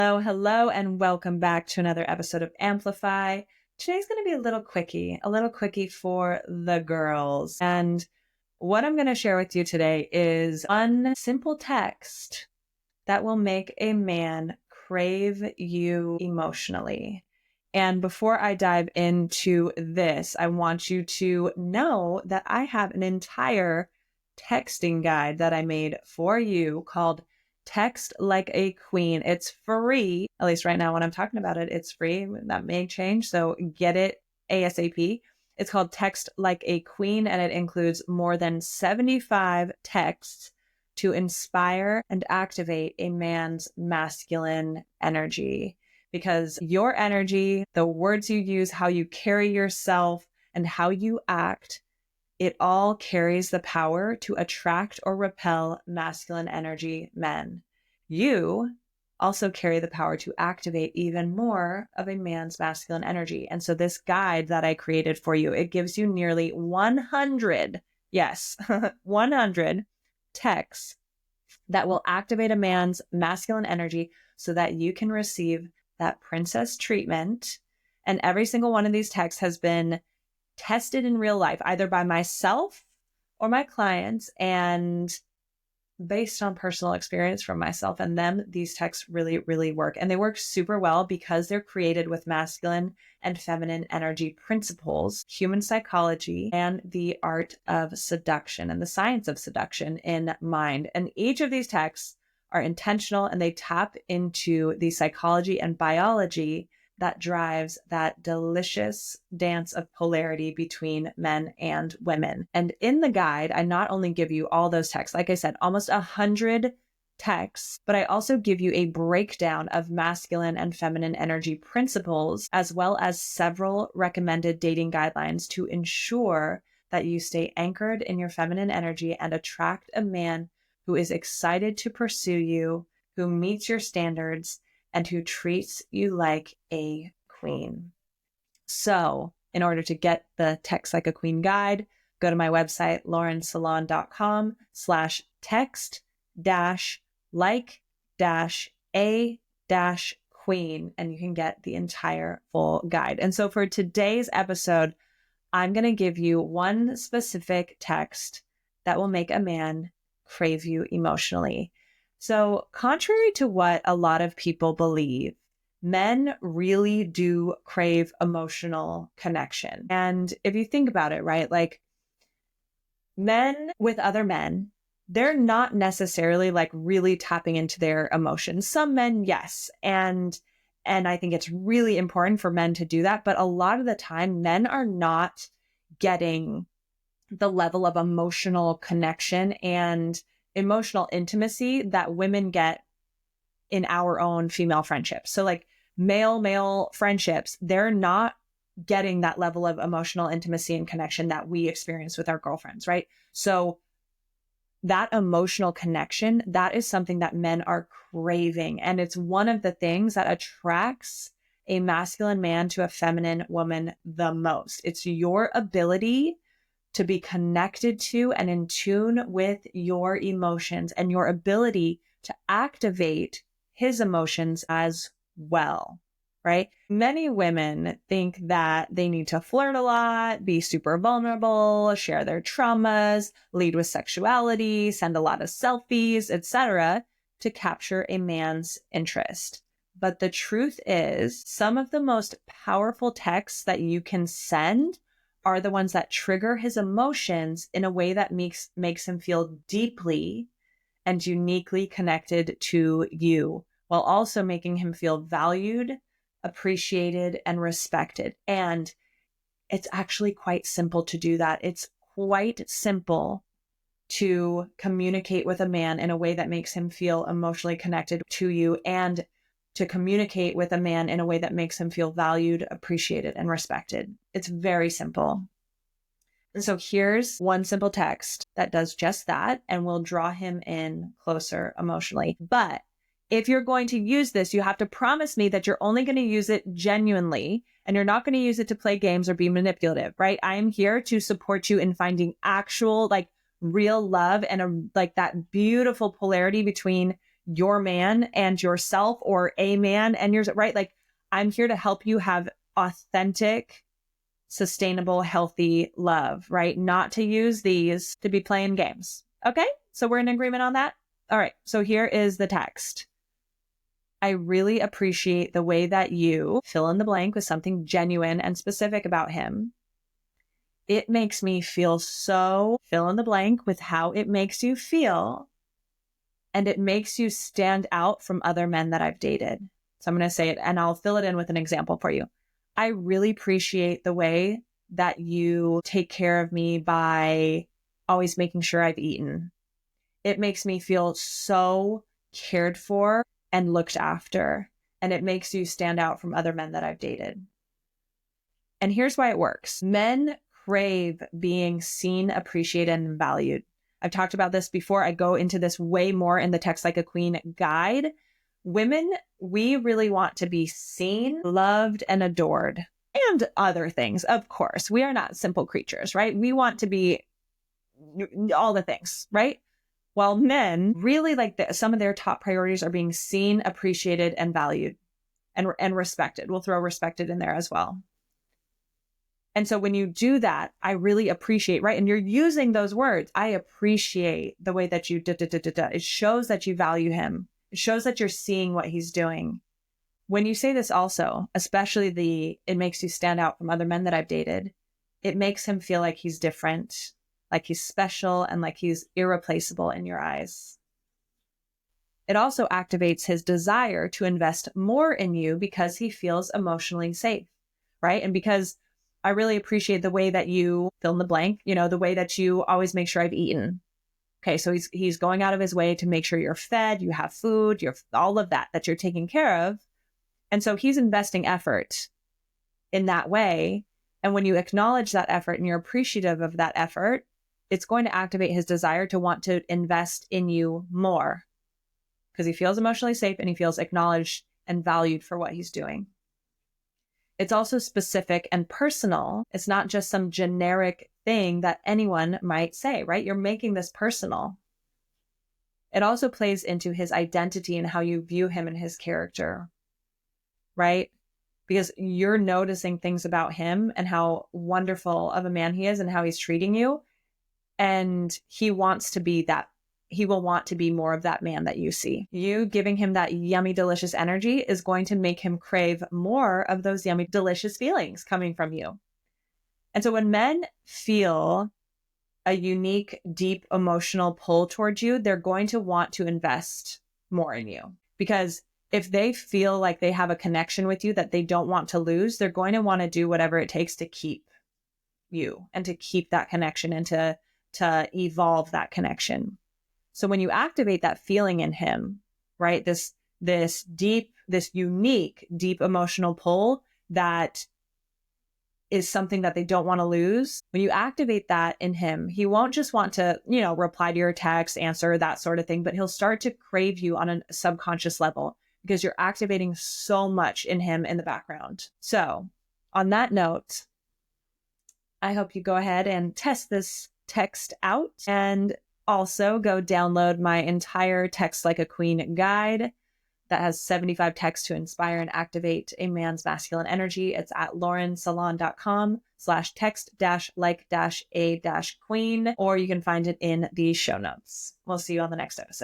Hello, and welcome back to another episode of Amplify. Today's going to be a little quickie for the girls. And what I'm going to share with you today is one simple text that will make a man crave you emotionally. And before I dive into this, I want you to know that I have an entire texting guide that I made for you called Text Like a Queen. It's free, at least right now when I'm talking about it, it's free. That may change, so get it ASAP. It's called Text Like a Queen, and it includes more than 75 texts to inspire and activate a man's masculine energy. Because your energy, the words you use, how you carry yourself, and how you act, it all carries the power to attract or repel masculine energy men. You also carry the power to activate even more of a man's masculine energy. And so this guide that I created for you, it gives you nearly 100, yes, 100 texts that will activate a man's masculine energy so that you can receive that princess treatment. And every single one of these texts has been tested in real life, either by myself or my clients, and based on personal experience from myself and them, these texts really, really work. And they work super well because they're created with masculine and feminine energy principles, human psychology, and the art of seduction and the science of seduction in mind. And each of these texts are intentional, and they tap into the psychology and biology that drives that delicious dance of polarity between men and women. And in the guide, I not only give you all those texts, like I said, almost 100 texts, but I also give you a breakdown of masculine and feminine energy principles, as well as several recommended dating guidelines to ensure that you stay anchored in your feminine energy and attract a man who is excited to pursue you, who meets your standards, and who treats you like a queen. So in order to get the Text Like a Queen guide, go to my website, laurensalaun.com/text-like-a-queen, and you can get the entire full guide. And so for today's episode, I'm going to give you one specific text that will make a man crave you emotionally. So contrary to what a lot of people believe, men really do crave emotional connection. And if you think about it, right, like men with other men, they're not necessarily like really tapping into their emotions. Some men, yes. And I think it's really important for men to do that. But a lot of the time, men are not getting the level of emotional connection and emotional intimacy that women get in our own female friendships. So like male friendships, they're not getting that level of emotional intimacy and connection that we experience with our girlfriends, right? So that emotional connection, that is something that men are craving. And it's one of the things that attracts a masculine man to a feminine woman the most. It's your ability to be connected to and in tune with your emotions and your ability to activate his emotions as well, right? Many women think that they need to flirt a lot, be super vulnerable, share their traumas, lead with sexuality, send a lot of selfies, etc., to capture a man's interest. But the truth is, some of the most powerful texts that you can send are the ones that trigger his emotions in a way that makes him feel deeply and uniquely connected to you, while also making him feel valued, appreciated, and respected. And it's actually quite simple to do that. It's quite simple to communicate with a man in a way that makes him feel emotionally connected to you, and to communicate with a man in a way that makes him feel valued, appreciated, and respected. It's very simple. And so here's one simple text that does just that and will draw him in closer emotionally. But if you're going to use this, you have to promise me that you're only going to use it genuinely, and you're not going to use it to play games or be manipulative, right? I am here to support you in finding actual, like, real love and like that beautiful polarity between your man and yourself, or a man and yours, right? Like, I'm here to help you have authentic, sustainable, healthy love, right? Not to use these to be playing games. Okay. So we're in agreement on that. All right. So here is the text. I really appreciate the way that you fill in the blank with something genuine and specific about him. It makes me feel so fill in the blank with how it makes you feel. And it makes you stand out from other men that I've dated. So I'm going to say it and I'll fill it in with an example for you. I really appreciate the way that you take care of me by always making sure I've eaten. It makes me feel so cared for and looked after. And it makes you stand out from other men that I've dated. And here's why it works. Men crave being seen, appreciated, and valued. I've talked about this before. I go into this way more in the Text Like a Queen guide. Women, we really want to be seen, loved, and adored, and other things. Of course, we are not simple creatures, right? We want to be all the things, right? While men really some of their top priorities are being seen, appreciated, and valued and respected. We'll throw respected in there as well. And so when you do that, I really appreciate, right? And you're using those words. I appreciate the way that you It shows that you value him. It shows that you're seeing what he's doing. When you say this also, especially it makes you stand out from other men that I've dated, it makes him feel like he's different, like he's special, and like he's irreplaceable in your eyes. It also activates his desire to invest more in you because he feels emotionally safe, right? And because I really appreciate the way that you fill in the blank, the way that you always make sure I've eaten. Okay, so he's going out of his way to make sure you're fed, you have food, you're all of that you're taken care of. And so he's investing effort in that way. And when you acknowledge that effort and you're appreciative of that effort, it's going to activate his desire to want to invest in you more because he feels emotionally safe and he feels acknowledged and valued for what he's doing. It's also specific and personal. It's not just some generic thing that anyone might say, right? You're making this personal. It also plays into his identity and how you view him and his character, right? Because you're noticing things about him and how wonderful of a man he is and how he's treating you. And he wants to be that. He will want to be more of that man that you see. You giving him that yummy, delicious energy is going to make him crave more of those yummy, delicious feelings coming from you. And so when men feel a unique, deep emotional pull towards you, they're going to want to invest more in you. Because if they feel like they have a connection with you that they don't want to lose, they're going to want to do whatever it takes to keep you and to keep that connection and to evolve that connection. So when you activate that feeling in him, right, this unique, deep emotional pull that is something that they don't want to lose, when you activate that in him, he won't just want to, reply to your text, answer, that sort of thing, but he'll start to crave you on a subconscious level because you're activating so much in him in the background. So on that note, I hope you go ahead and test this text out and also go download my entire Text Like a Queen guide that has 75 texts to inspire and activate a man's masculine energy. It's at laurensalaun.com/text-like-a-queen, or you can find it in the show notes. We'll see you on the next episode.